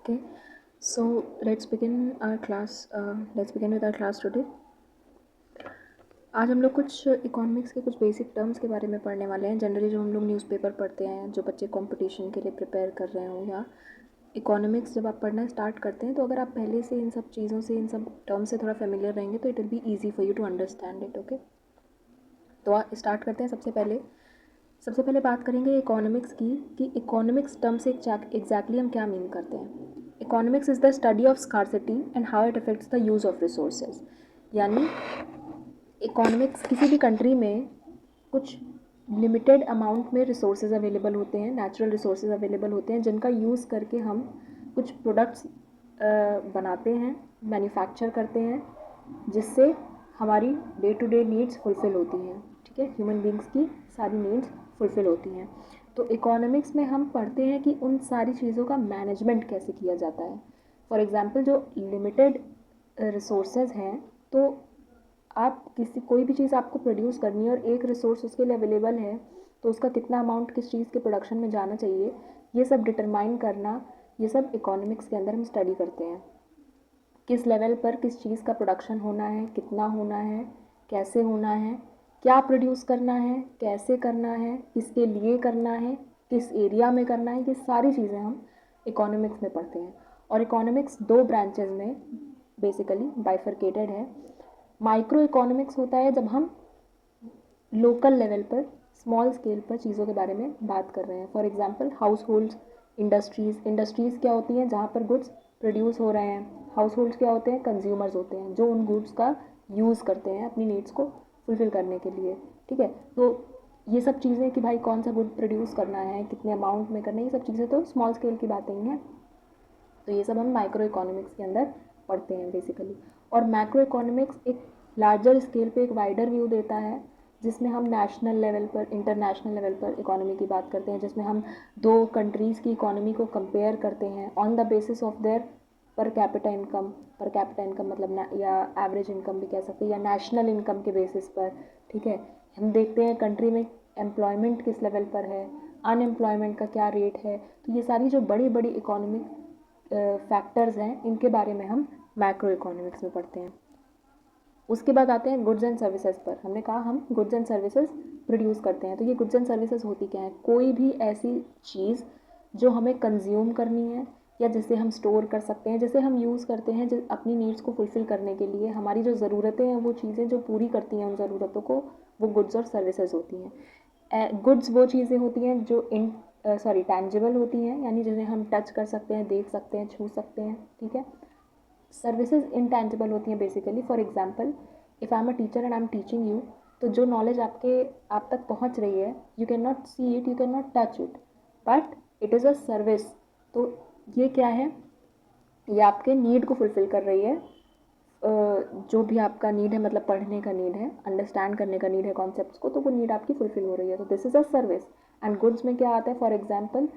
Okay, so let's begin with our class today. आज हम लोग कुछ इकोनॉमिक्स के कुछ बेसिक टर्म्स के बारे में पढ़ने वाले हैं. जनरली जो हम लोग न्यूज़पेपर पढ़ते हैं, जो बच्चे कंपटीशन के लिए प्रिपेयर कर रहे हों, या इकोनॉमिक्स जब आप पढ़ना स्टार्ट करते हैं, तो अगर आप पहले से इन सब चीज़ों से, इन सब टर्म्स से थोड़ा फेमिलियर रहेंगे तो it will be easy for you to understand it. Okay, तो स्टार्ट करते हैं. सबसे पहले बात करेंगे इकोनॉमिक्स की, कि इकोनॉमिक्स टर्म से एग्जैक्टली हम क्या मीन करते हैं. Economics is the study of scarcity and how it affects the use of resources. यानी इकोनॉमिक्स, किसी भी कंट्री में कुछ लिमिटेड अमाउंट में रिसोर्सेज अवेलेबल होते हैं, नेचुरल रिसोर्सेज अवेलेबल होते हैं, जिनका यूज़ करके हम कुछ प्रोडक्ट्स बनाते हैं, मैन्युफैक्चर करते हैं, जिससे हमारी day to day needs fulfil होती हैं. ठीक है, ह्यूमन बींग्स की सारी नीड्स फुलफ़िल होती हैं. तो इकोनॉमिक्स में हम पढ़ते हैं कि उन सारी चीज़ों का मैनेजमेंट कैसे किया जाता है. फॉर एग्ज़ाम्पल, जो लिमिटेड रिसोर्सेज हैं, तो आप कोई भी चीज़ आपको प्रोड्यूस करनी है और एक रिसोर्स उसके लिए अवेलेबल है, तो उसका कितना अमाउंट किस चीज़ के प्रोडक्शन में जाना चाहिए, ये सब डिटरमाइन करना, ये सब इकोनॉमिक्स के अंदर हम स्टडी करते हैं. किस लेवल पर किस चीज़ का प्रोडक्शन होना है, कितना होना है, कैसे होना है, क्या प्रोड्यूस करना है, कैसे करना है, किसके लिए करना है, किस एरिया में करना है, ये सारी चीज़ें हम इकोनॉमिक्स में पढ़ते हैं. और इकोनॉमिक्स दो ब्रांचेज में बेसिकली बाइफरकेटेड है. माइक्रो इकोनॉमिक्स होता है जब हम लोकल लेवल पर, स्मॉल स्केल पर चीज़ों के बारे में बात कर रहे हैं. For example, house holds, industries क्या होती हैं, जहाँ पर गुड्स प्रोड्यूस हो रहे हैं. हाउस होल्ड्स क्या होते हैं, कंज्यूमर्स होते हैं, जो उन गुड्स का यूज़ करते हैं अपनी नीड्स को फुलफ़िल करने के लिए. ठीक है, तो ये सब चीज़ें कि भाई कौन सा गुड प्रोड्यूस करना है, कितने अमाउंट में करना है, ये सब चीज़ें तो स्मॉल स्केल की बातें ही हैं. तो ये सब हम माइक्रो इकोनॉमिक्स के अंदर पढ़ते हैं बेसिकली. और मैक्रो इकोनॉमिक्स एक लार्जर स्केल पे एक वाइडर व्यू देता है, जिसमें हम नेशनल लेवल पर, इंटरनेशनल लेवल पर इकोनॉमी की बात करते हैं, जिसमें हम दो कंट्रीज़ की इकोनॉमी को कंपेयर करते हैं on the basis of their per capita income मतलब या एवरेज इनकम भी कह सकते हैं, या नेशनल इनकम के बेसिस पर. ठीक है, हम देखते हैं कंट्री में एम्प्लॉयमेंट किस लेवल पर है, अनएम्प्लॉयमेंट का क्या रेट है. तो ये सारी जो बड़ी बड़ी इकोनॉमिक फैक्टर्स हैं, इनके बारे में हम मैक्रो इकोनॉमिक्स में पढ़ते हैं. उसके बाद आते हैं गुड्स एंड सर्विसेज पर. हमने कहा हम गुड्स एंड सर्विसेज प्रोड्यूस करते हैं. तो ये गुड्स एंड सर्विसेज होती क्या है, कोई भी ऐसी चीज़ जो हमें कंज्यूम करनी है, या जिसे हम स्टोर कर सकते हैं, जिसे हम यूज़ करते हैं अपनी नीड्स को फुलफ़िल करने के लिए. हमारी जो ज़रूरतें हैं, वो चीज़ें जो पूरी करती हैं उन ज़रूरतों को, वो गुड्स और सर्विसेज होती हैं. गुड्स वो चीज़ें होती हैं जो टैंजिबल होती हैं, यानी जिन्हें हम टच कर सकते हैं, देख सकते हैं, छू सकते हैं. ठीक है, सर्विसेज इंटैंजिबल होती हैं basically. For example, if I am a teacher and I am teaching you, तो जो नॉलेज आप तक पहुंच रही है, you can not see it, you can not touch it, but it is a service. तो ये क्या है, ये आपके नीड को फुलफ़िल कर रही है. जो भी आपका नीड है, मतलब पढ़ने का नीड है, अंडरस्टैंड करने का नीड है कॉन्सेप्ट्स को, तो वो नीड आपकी फुलफ़िल हो रही है. तो this is a service. And goods में क्या आता है, फॉर एग्जांपल,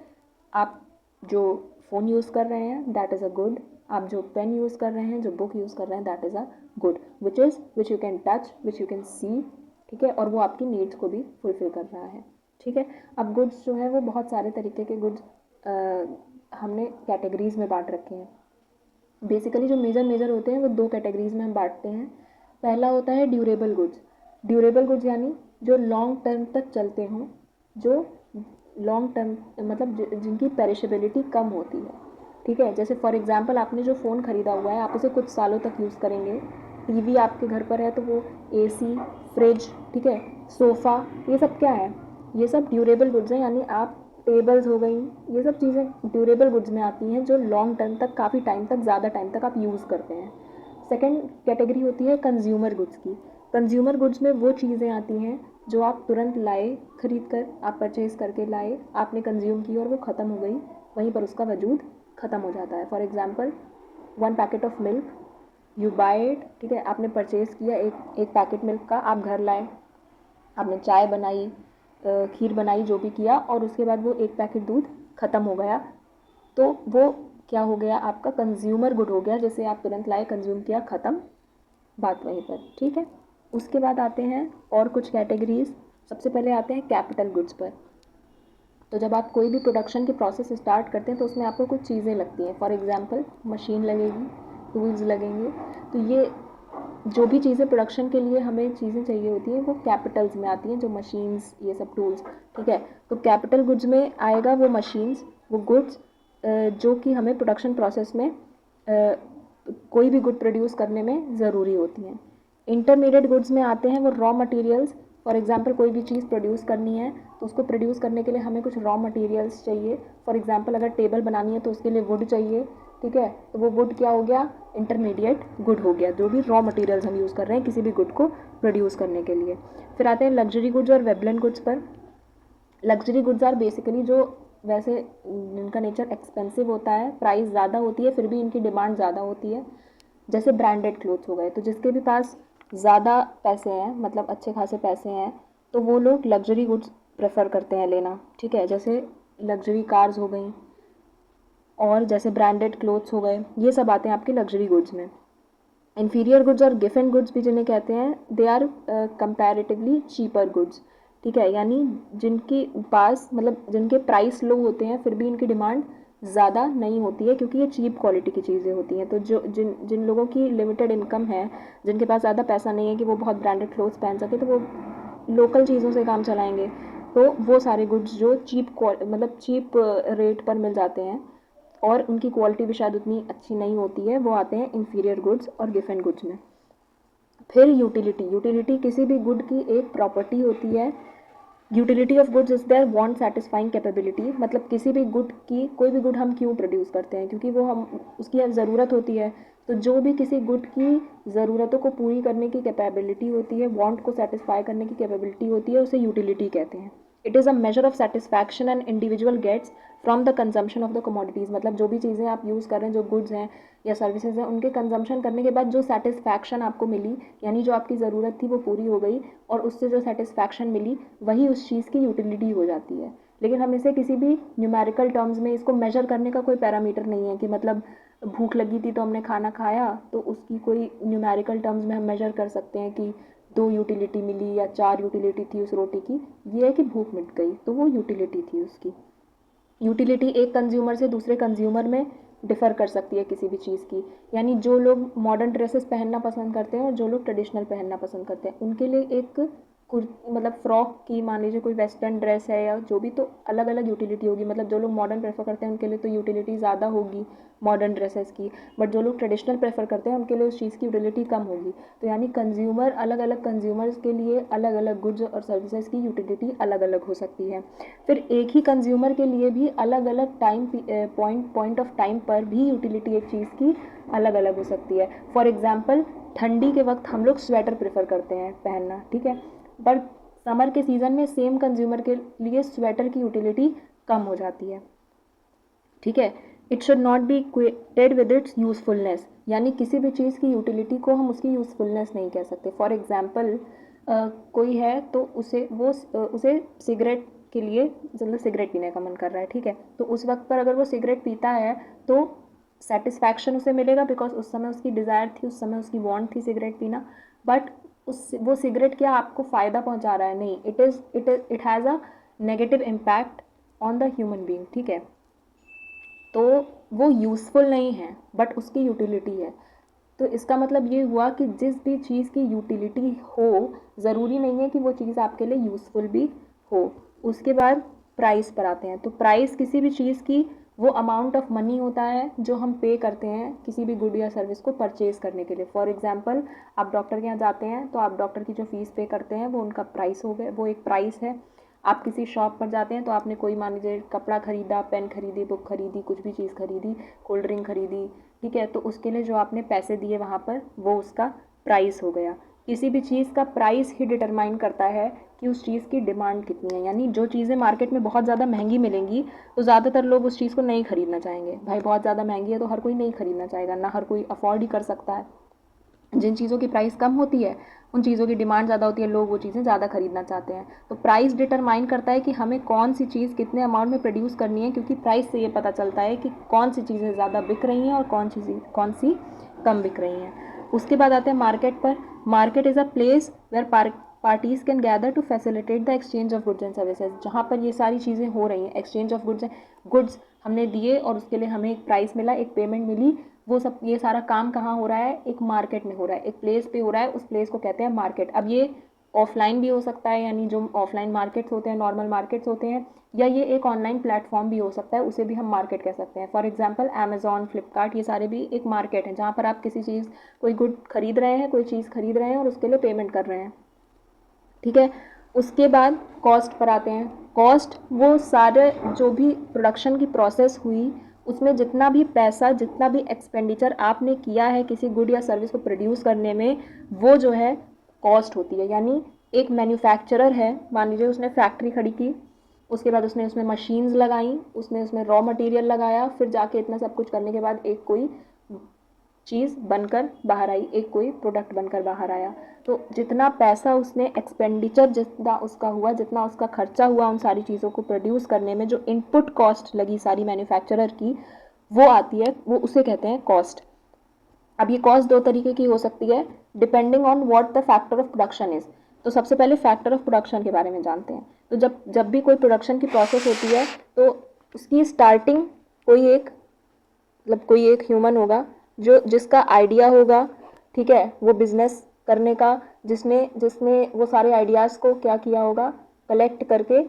आप जो फ़ोन यूज़ कर रहे हैं, दैट इज़ अ गुड. आप जो पेन यूज़ कर रहे हैं, जो बुक यूज़ कर रहे हैं, that is a good, which you can touch, which you can see. ठीक है, और वो आपकी नीड्स को भी फुलफ़िल कर रहा है. ठीक है, अब गुड्स जो है वो बहुत सारे तरीके के गुड्स हमने कैटेगरीज़ में बांट रखे हैं. बेसिकली जो मेजर होते हैं वो दो कैटेगरीज़ में हम बांटते हैं. पहला होता है ड्यूरेबल गुड्स. ड्यूरेबल गुड्स यानी जो लॉन्ग टर्म तक चलते हों, जो लॉन्ग टर्म मतलब जिनकी पेरिशेबिलिटी कम होती है. ठीक है, जैसे फॉर एग्जांपल, आपने जो फ़ोन ख़रीदा हुआ है, आप उसे कुछ सालों तक यूज़ करेंगे. टीवी आपके घर पर है, तो वो एसी, फ्रिज, ठीक है, सोफ़ा, ये सब क्या है, ये सब ड्यूरेबल गुड्स हैं. यानी आप, टेबल्स हो गई, ये सब चीज़ें ड्यूरेबल गुड्स में आती हैं, जो लॉन्ग टर्म तक, काफ़ी टाइम तक, ज़्यादा टाइम तक आप यूज़ करते हैं. सेकेंड कैटेगरी होती है कंज्यूमर गुड्स की. कंज्यूमर गुड्स में वो चीज़ें आती हैं जो आप तुरंत लाए, खरीद कर, आप परचेज़ करके लाए, आपने कंज्यूम की और वो ख़त्म हो गई, वहीं पर उसका वजूद ख़त्म हो जाता है. For example, 1 packet of milk, you buy it. ठीक है, आपने परचेज़ किया एक पैकेट मिल्क का, आप घर लाए, आपने चाय बनाई, खीर बनाई, जो भी किया, और उसके बाद वो एक पैकेट दूध ख़त्म हो गया, तो वो क्या हो गया, आपका कंज्यूमर गुड हो गया, जैसे आप तुरंत लाए, कंज्यूम किया, ख़त्म, बात वहीं पर. ठीक है, उसके बाद आते हैं और कुछ कैटेगरीज. सबसे पहले आते हैं कैपिटल गुड्स पर. तो जब आप कोई भी प्रोडक्शन की प्रोसेस स्टार्ट करते हैं तो उसमें आपको कुछ चीज़ें लगती हैं। फॉर एग्जांपल मशीन लगेगी, टूल्स लगेंगे। तो ये जो भी चीज़ें प्रोडक्शन के लिए हमें चीज़ें चाहिए होती हैं वो कैपिटल्स में आती हैं, जो मशीन्स, ये सब टूल्स, ठीक है। तो कैपिटल गुड्स में आएगा वो मशीन्स, वो गुड्स जो कि हमें प्रोडक्शन प्रोसेस में कोई भी गुड प्रोड्यूस करने में ज़रूरी होती हैं। इंटरमीडिएट गुड्स में आते हैं वो रॉ मटेरियल्स। फॉर एग्जांपल कोई भी चीज़ प्रोड्यूस करनी है तो उसको प्रोड्यूस करने के लिए हमें कुछ रॉ मटेरियल्स चाहिए। फॉर एग्जांपल अगर टेबल बनानी है तो उसके लिए वुड चाहिए, ठीक है। तो वो वुड क्या हो गया, इंटरमीडिएट गुड हो गया, जो भी रॉ मटेरियल्स हम यूज़ कर रहे हैं किसी भी गुड को प्रोड्यूस करने के लिए। फिर आते हैं लग्जरी गुड्स और वेबलेंट गुड्स पर। लग्जरी गुड्स आर बेसिकली जो वैसे इनका नेचर एक्सपेंसिव होता है, प्राइस ज़्यादा होती है, फिर भी इनकी डिमांड ज़्यादा होती है। जैसे ब्रांडेड क्लोथ्स हो गए, तो जिसके भी पास ज़्यादा पैसे हैं, मतलब अच्छे खासे पैसे हैं, तो वो लोग लग्जरी गुड्स प्रेफर करते हैं लेना, ठीक है। जैसे लग्जरी कार्स हो गई और जैसे ब्रांडेड क्लोथ्स हो गए, ये सब आते हैं आपके लग्जरी गुड्स में। इन्फीरियर गुड्स और गिफन गुड्स भी जिन्हें कहते हैं, they are comparatively cheaper goods, ठीक है। यानी जिनके पास, मतलब जिनके प्राइस लो होते हैं फिर भी इनकी डिमांड ज़्यादा नहीं होती है, क्योंकि ये चीप क्वालिटी की चीज़ें होती हैं। तो जो जिन जिन लोगों की लिमिटेड इनकम है, जिनके पास ज़्यादा पैसा नहीं है कि वो बहुत ब्रांडेड क्लोथ्स पहन सके, तो वो लोकल चीज़ों से काम चलाएंगे। तो वो सारे गुड्स जो मतलब चीप रेट पर मिल जाते हैं और उनकी क्वालिटी भी शायद उतनी अच्छी नहीं होती है, वो आते हैं इन्फीरियर गुड्स और गिफन गुड्स में। फिर यूटिलिटी किसी भी गुड की एक प्रॉपर्टी होती है। Utility of goods is their want satisfying capability, मतलब किसी भी गुड की, कोई भी गुड हम क्यों प्रोड्यूस करते हैं, क्योंकि वो हम उसकी अब ज़रूरत होती है। तो जो भी किसी गुड की ज़रूरतों को पूरी करने की कैपेबिलिटी होती है, वांट को सेटिस्फाई करने की कैपेबिलिटी होती है, उसे यूटिलिटी कहते हैं। It is a measure of satisfaction and individual gets from the consumption of the commodities, मतलब जो भी चीज़ें आप यूज़ कर रहे हैं, जो गुड्स हैं या सर्विसेज हैं, उनके कंजम्पशन करने के बाद जो सेटिस्फैक्शन आपको मिली, यानी जो आपकी ज़रूरत थी वो पूरी हो गई और उससे जो सेटिस्फैक्शन मिली वही उस चीज़ की यूटिलिटी हो जाती है। लेकिन हम इसे किसी भी न्यूमेरिकल टर्म्स में इसको मेजर करने का कोई पैरामीटर नहीं है कि मतलब भूख लगी थी तो हमने खाना खाया, तो उसकी कोई न्यूमेरिकल टर्म्स में हम मेजर कर सकते हैं कि 2 यूटिलिटी मिली या 4 यूटिलिटी थी उस रोटी की। ये है कि भूख मिट गई, तो वो यूटिलिटी थी उसकी। यूटिलिटी एक कंज्यूमर से दूसरे कंज्यूमर में डिफ़र कर सकती है किसी भी चीज़ की। यानी जो लोग मॉडर्न ड्रेसेस पहनना पसंद करते हैं और जो लोग ट्रेडिशनल पहनना पसंद करते हैं, उनके लिए एक मतलब फ्रॉक की, मान लीजिए कोई वेस्टर्न ड्रेस है या जो भी, तो अलग अलग यूटिलिटी होगी। मतलब जो लोग मॉडर्न प्रेफर करते हैं उनके लिए तो यूटिलिटी ज़्यादा होगी मॉडर्न ड्रेसेस की, बट जो लोग ट्रेडिशनल प्रेफर करते हैं उनके लिए उस चीज़ की यूटिलिटी कम होगी। तो यानी कंज्यूमर, अलग अलग कंज्यूमर्स के लिए अलग अलग गुड्स और सर्विसेज की यूटिलिटी अलग अलग हो सकती है। फिर एक ही कंज्यूमर के लिए भी अलग अलग टाइम पॉइंट ऑफ टाइम पर भी यूटिलिटी एक चीज़ की अलग अलग हो सकती है। फॉर एग्जाम्पल ठंडी के वक्त हम लोग स्वेटर प्रेफर करते हैं पहनना, ठीक है, बट समर के सीज़न में सेम कंज्यूमर के लिए स्वेटर की यूटिलिटी कम हो जाती है, ठीक है। It should not be equated with its usefulness, यानी किसी भी चीज़ की यूटिलिटी को हम उसकी यूज़फुलनेस नहीं कह सकते। फॉर एग्जांपल कोई है तो उसे सिगरेट के लिए, मतलब सिगरेट पीने का मन कर रहा है, ठीक है, तो उस वक्त पर अगर वो सिगरेट पीता है तो सेटिस्फैक्शन उसे मिलेगा, बिकॉज उस समय उसकी डिज़ायर थी, उस समय उसकी वांट थी सिगरेट पीना। बट वो सिगरेट क्या आपको फ़ायदा पहुंचा रहा है? नहीं, it has a negative impact on the human being, ठीक है। तो वो यूज़फुल नहीं है बट उसकी यूटिलिटी है। तो इसका मतलब ये हुआ कि जिस भी चीज़ की यूटिलिटी हो, ज़रूरी नहीं है कि वो चीज़ आपके लिए यूज़फुल भी हो। उसके बाद प्राइस पर आते हैं। तो प्राइस किसी भी चीज़ की वो अमाउंट ऑफ मनी होता है जो हम पे करते हैं किसी भी गुड या सर्विस को परचेज़ करने के लिए। फॉर एग्जांपल आप डॉक्टर के यहाँ जाते हैं तो आप डॉक्टर की जो फ़ीस पे करते हैं वो उनका प्राइस हो गया, वो एक प्राइस है। आप किसी शॉप पर जाते हैं तो आपने कोई, मान लीजिए, कपड़ा ख़रीदा, पेन खरीदी, बुक खरीदी, कुछ भी चीज़ खरीदी, कोल्ड ड्रिंक खरीदी, ठीक है, तो उसके लिए जो आपने पैसे दिए वहाँ पर, वो उसका प्राइस हो गया। किसी भी चीज़ का प्राइस ही डिटरमाइन करता है कि उस चीज़ की डिमांड कितनी है। यानी जो चीज़ें मार्केट में बहुत ज़्यादा महंगी मिलेंगी तो ज़्यादातर लोग उस चीज़ को नहीं खरीदना चाहेंगे। भाई बहुत ज़्यादा महंगी है तो हर कोई नहीं खरीदना चाहेगा, ना हर कोई अफोर्ड ही कर सकता है। जिन चीज़ों की प्राइस कम होती है उन चीज़ों की डिमांड ज़्यादा होती है, लोग वो चीज़ें ज़्यादा खरीदना चाहते हैं। तो प्राइस डिटरमाइन करता है कि हमें कौन सी चीज़ कितने अमाउंट में प्रोड्यूस करनी है, क्योंकि प्राइस से ये पता चलता है कि कौन सी चीज़ें ज़्यादा बिक रही हैं और कौन सी कम बिक रही हैं। उसके बाद आते हैं मार्केट पर। Market is a place where parties can gather to facilitate the exchange of goods and services. जहाँ पर ये सारी चीज़ें हो रही हैं, एक्सचेंज ऑफ गुड्स हमने दिए और उसके लिए हमें एक प्राइस मिला, एक पेमेंट मिली, वो सब ये सारा काम कहाँ हो रहा है, एक मार्केट में हो रहा है, एक प्लेस पे हो रहा है, उस प्लेस को कहते हैं मार्केट। अब ये ऑफलाइन भी हो सकता है, यानी जो ऑफलाइन मार्केट्स होते हैं, नॉर्मल मार्केट्स होते हैं, या ये एक ऑनलाइन प्लेटफॉर्म भी हो सकता है, उसे भी हम मार्केट कह सकते हैं। फॉर एग्जांपल अमेजॉन, फ्लिपकार्ट, ये सारे भी एक मार्केट है जहाँ पर आप किसी चीज़, कोई गुड खरीद रहे हैं, कोई चीज़ खरीद रहे हैं और उसके लिए पेमेंट कर रहे हैं, ठीक है। उसके बाद कॉस्ट पर आते हैं। कॉस्ट वो सारे जो भी प्रोडक्शन की प्रोसेस हुई, उसमें जितना भी पैसा, जितना भी एक्सपेंडिचर आपने किया है किसी गुड या सर्विस को प्रोड्यूस करने में, वो जो है कॉस्ट होती है। यानी एक मैन्युफैक्चरर है, मान लीजिए उसने फैक्ट्री खड़ी की, उसके बाद उसने उसमें मशीन्स लगाई, उसने उसमें रॉ मटेरियल लगाया, फिर जाके इतना सब कुछ करने के बाद एक कोई चीज़ बनकर बाहर आई, एक कोई प्रोडक्ट बनकर बाहर आया। तो जितना पैसा उसने एक्सपेंडिचर जितना उसका हुआ, जितना उसका खर्चा हुआ उन सारी चीज़ों को प्रोड्यूस करने में, जो इनपुट कॉस्ट लगी सारी मैन्युफैक्चरर की, वो आती है, वो उसे कहते हैं कॉस्ट। अब ये कॉस्ट दो तरीके की हो सकती है, depending on what the factor of production is. तो सबसे पहले फैक्टर ऑफ प्रोडक्शन के बारे में जानते हैं। तो जब भी कोई प्रोडक्शन की प्रोसेस होती है, तो उसकी स्टार्टिंग कोई एक ह्यूमन होगा जो जिसका आइडिया होगा, ठीक है, वो बिजनेस करने का, जिसने वो सारे आइडियाज़ को क्या किया होगा, कलेक्ट करके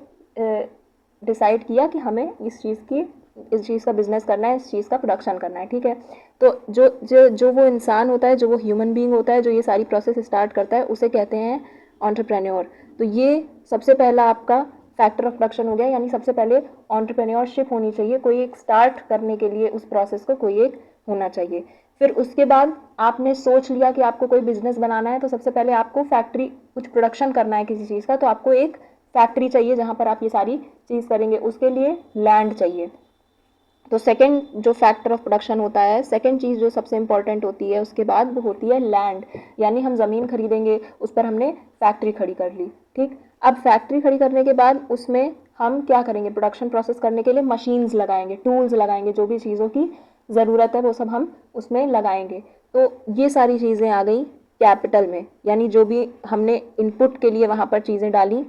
डिसाइड किया कि हमें इस चीज़ का बिजनेस करना है, इस चीज़ का प्रोडक्शन करना है, ठीक है। तो जो वो इंसान होता है, जो वो ह्यूमन बीइंग होता है, जो ये सारी प्रोसेस स्टार्ट करता है, उसे कहते हैं एंटरप्रेन्योर। तो ये सबसे पहला आपका फैक्टर ऑफ प्रोडक्शन हो गया, यानी सबसे पहले एंटरप्रेन्योरशिप होनी चाहिए, कोई एक स्टार्ट करने के लिए उस प्रोसेस को कोई एक होना चाहिए। फिर उसके बाद आपने सोच लिया कि आपको कोई बिजनेस बनाना है, तो सबसे पहले आपको फैक्ट्री, कुछ प्रोडक्शन करना है किसी चीज़ का, तो आपको एक फैक्ट्री चाहिए जहाँ पर आप ये सारी चीज़ करेंगे, उसके लिए लैंड चाहिए। तो सेकंड जो फैक्टर ऑफ प्रोडक्शन होता है, सेकंड चीज़ जो सबसे इंपॉर्टेंट होती है उसके बाद, वो होती है लैंड। यानी हम ज़मीन खरीदेंगे, उस पर हमने फैक्ट्री खड़ी कर ली, ठीक। अब फैक्ट्री खड़ी करने के बाद उसमें हम क्या करेंगे, प्रोडक्शन प्रोसेस करने के लिए मशीन्स लगाएंगे, टूल्स लगाएंगे, जो भी चीज़ों की ज़रूरत है वो सब हम उसमें लगाएंगे। तो ये सारी चीज़ें आ गई कैपिटल में, यानी जो भी हमने इनपुट के लिए वहाँ पर चीज़ें डाली,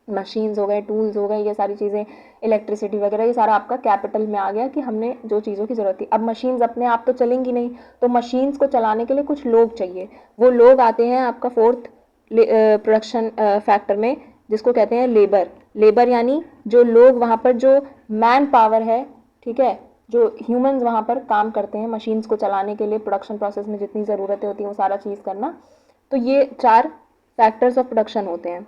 मशीन्स हो गए, टूल्स हो गए, ये सारी चीज़ें, इलेक्ट्रिसिटी वगैरह, ये सारा आपका कैपिटल में आ गया कि हमने जो चीज़ों की ज़रूरत थी। अब मशीन्स अपने आप तो चलेंगी नहीं, तो मशीन्स को चलाने के लिए कुछ लोग चाहिए। वो लोग आते हैं आपका फोर्थ प्रोडक्शन फैक्टर में, जिसको कहते हैं लेबर। लेबर यानी जो लोग वहाँ पर, जो मैन पावर है, ठीक है, जो ह्यूमन्स वहाँ पर काम करते हैं मशीन्स को चलाने के लिए, प्रोडक्शन प्रोसेस में जितनी ज़रूरतें होती हैं वो सारा चीज़ करना। तो ये 4 फैक्टर्स ऑफ प्रोडक्शन होते हैं।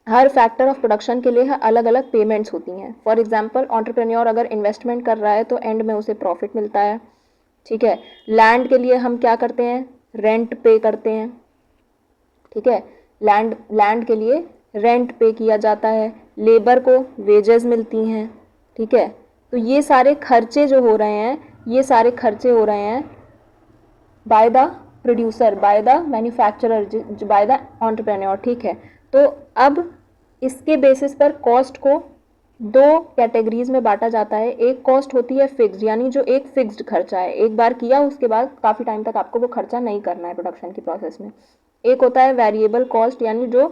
हर फैक्टर ऑफ प्रोडक्शन के लिए अलग अलग पेमेंट्स होती हैं। फॉर एग्जांपल एंटरप्रेन्योर अगर इन्वेस्टमेंट कर रहा है तो एंड में उसे प्रॉफिट मिलता है, ठीक है। लैंड के लिए हम क्या करते हैं, रेंट पे करते हैं, ठीक है। लैंड के लिए रेंट पे किया जाता है, लेबर को वेजेस मिलती हैं, ठीक है। तो ये सारे खर्चे जो हो रहे हैं, ये सारे खर्चे हो रहे हैं by the producer, by the manufacturer, by the entrepreneur, ठीक है। तो अब इसके बेसिस पर कॉस्ट को 2 कैटेगरीज में बांटा जाता है। एक कॉस्ट होती है फिक्स्ड, यानी जो एक फिक्स्ड खर्चा है, एक बार किया उसके बाद काफ़ी टाइम तक आपको वो खर्चा नहीं करना है प्रोडक्शन की प्रोसेस में। एक होता है वेरिएबल कॉस्ट, यानी जो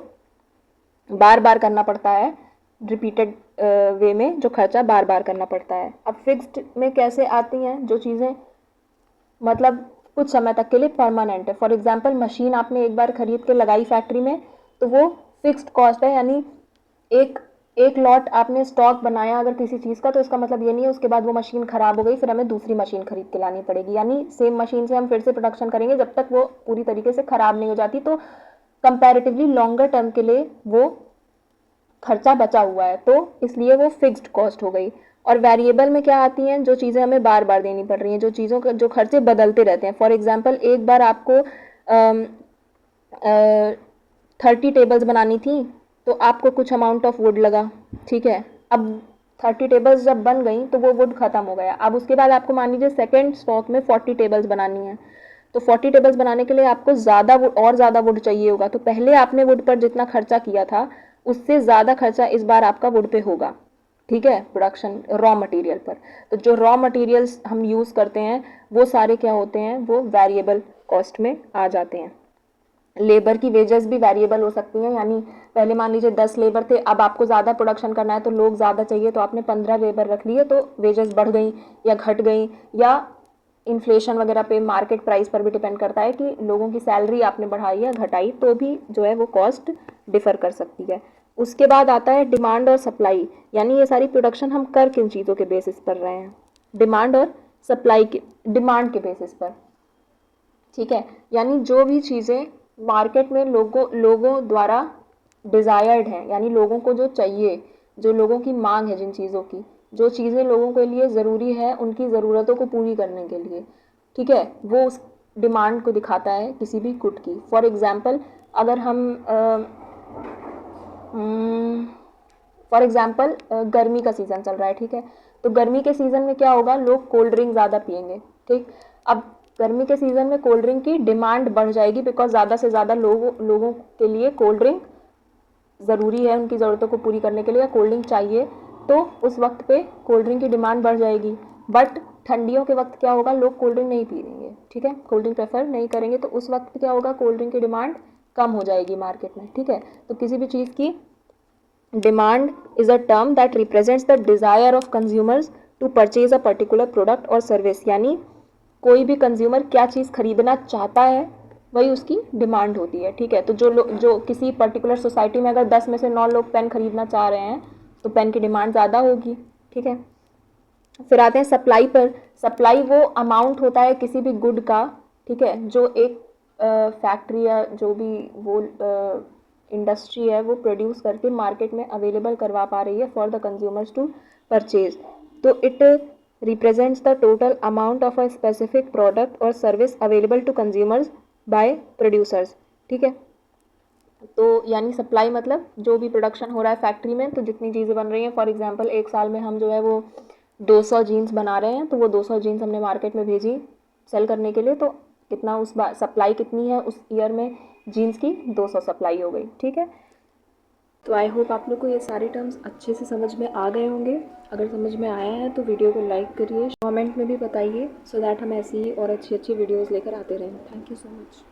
बार बार करना पड़ता है, रिपीटेड वे में जो खर्चा बार बार करना पड़ता है। अब फिक्स्ड में कैसे आती हैं जो चीज़ें, मतलब कुछ समय तक के लिए परमानेंट है। फॉर एग्जांपल मशीन आपने एक बार खरीद के लगाई फैक्ट्री में, तो वो फिक्स्ड कॉस्ट है, यानी एक लॉट आपने स्टॉक बनाया अगर किसी चीज़ का, तो इसका मतलब ये नहीं है उसके बाद वो मशीन ख़राब हो गई फिर हमें दूसरी मशीन खरीद के लानी पड़ेगी। यानी सेम मशीन से हम फिर से प्रोडक्शन करेंगे जब तक वो पूरी तरीके से ख़राब नहीं हो जाती। तो कंपैरेटिवली लॉन्गर टर्म के लिए वो खर्चा बचा हुआ है, तो इसलिए वो फिक्स्ड कॉस्ट हो गई। और वेरिएबल में क्या आती हैं, जो चीज़ें हमें बार बार देनी पड़ रही हैं, जो चीज़ों का जो खर्चे बदलते रहते हैं। फॉर एग्जांपल एक बार आपको 30 टेबल्स बनानी थी, तो आपको कुछ अमाउंट ऑफ वुड लगा, ठीक है। अब 30 टेबल्स जब बन गई तो वो वुड ख़त्म हो गया। अब उसके बाद आपको मान लीजिए सेकेंड स्टॉक में 40 टेबल्स बनानी है, तो 40 टेबल्स बनाने के लिए आपको ज़्यादा वुड चाहिए होगा। तो पहले आपने वुड पर जितना खर्चा किया था उससे ज़्यादा खर्चा इस बार आपका वुड पे होगा, ठीक है, प्रोडक्शन रॉ मटेरियल पर। तो जो रॉ मटेरियल्स हम यूज़ करते हैं वो सारे क्या होते हैं, वो वेरिएबल कॉस्ट में आ जाते हैं। लेबर की वेजेस भी वेरिएबल हो सकती हैं, यानी पहले मान लीजिए 10 लेबर थे, अब आपको ज़्यादा प्रोडक्शन करना है तो लोग ज़्यादा चाहिए, तो आपने 15 लेबर रख लिए, तो वेजेस बढ़ गई या घट गई, या इन्फ्लेशन वगैरह पे, मार्केट प्राइस पर भी डिपेंड करता है कि लोगों की सैलरी आपने बढ़ाई या घटाई, तो भी जो है वो कॉस्ट डिफ़र कर सकती है। उसके बाद आता है डिमांड और सप्लाई, यानी ये सारी प्रोडक्शन हम कर किन चीज़ों के बेसिस पर रहे हैं, डिमांड और सप्लाई के, डिमांड के बेसिस पर, ठीक है, यानी जो भी चीज़ें मार्केट में लोगों द्वारा डिज़ायर्ड हैं, यानी लोगों को जो चाहिए, जो लोगों की मांग है, जिन चीज़ों की, जो चीज़ें लोगों के लिए ज़रूरी है उनकी ज़रूरतों को पूरी करने के लिए, ठीक है, वो उस डिमांड को दिखाता है किसी भी गुड की। फॉर एग्ज़ाम्पल अगर हम फॉर एग्ज़ाम्पल गर्मी का सीज़न चल रहा है, ठीक है, तो गर्मी के सीज़न में क्या होगा, लोग कोल्ड ड्रिंक ज़्यादा पियेंगे, ठीक। अब गर्मी के सीज़न में कोल्ड ड्रिंक की डिमांड बढ़ जाएगी, बिकॉज ज़्यादा से ज़्यादा लोगों के लिए कोल्ड ड्रिंक ज़रूरी है, उनकी ज़रूरतों को पूरी करने के लिए कोल्ड ड्रिंक चाहिए, तो उस वक्त पे कोल्ड ड्रिंक की डिमांड बढ़ जाएगी। बट ठंडियों के वक्त क्या होगा, लोग कोल्ड ड्रिंक नहीं पिएंगे, ठीक है, कोल्ड ड्रिंक प्रेफर नहीं करेंगे, तो उस वक्त क्या होगा, कोल्ड ड्रिंक की डिमांड कम हो जाएगी मार्केट में, ठीक है। तो किसी भी चीज़ की demand is a term that represents the desire of consumers to purchase a particular product और सर्विस, यानी कोई भी कंज्यूमर क्या चीज़ खरीदना चाहता है वही उसकी डिमांड होती है, ठीक है। तो जो किसी पर्टिकुलर सोसाइटी में अगर 10 में से 9 लोग पेन खरीदना चाह रहे हैं तो पेन की डिमांड ज़्यादा होगी, ठीक है। फिर आते हैं सप्लाई पर। सप्लाई वो अमाउंट होता है किसी भी गुड का, ठीक है, जो एक फैक्ट्री या जो भी वो इंडस्ट्री है वो प्रोड्यूस करके मार्केट में अवेलेबल करवा पा रही है for the consumers to purchase. तो it represents the total amount of a specific product और service available to consumers by producers, ठीक है। तो यानी सप्लाई मतलब जो भी प्रोडक्शन हो रहा है फैक्ट्री में, तो जितनी चीज़ें बन रही हैं, फॉर एग्जांपल एक साल में हम जो है वो 200 जीन्स बना रहे हैं, तो वो 200 जीन्स हमने मार्केट में भेजी सेल करने के लिए, तो कितना उस बार सप्लाई कितनी है उस ईयर में, जीन्स की 200 सप्लाई हो गई, ठीक है। तो आई होप आप लोग को ये सारे टर्म्स अच्छे से समझ में आ गए होंगे। अगर समझ में आया है तो वीडियो को लाइक करिए, कमेंट में भी बताइए, सो दैट हम ऐसी ही और अच्छी अच्छी वीडियोज़ लेकर आते रहें। Thank you so much.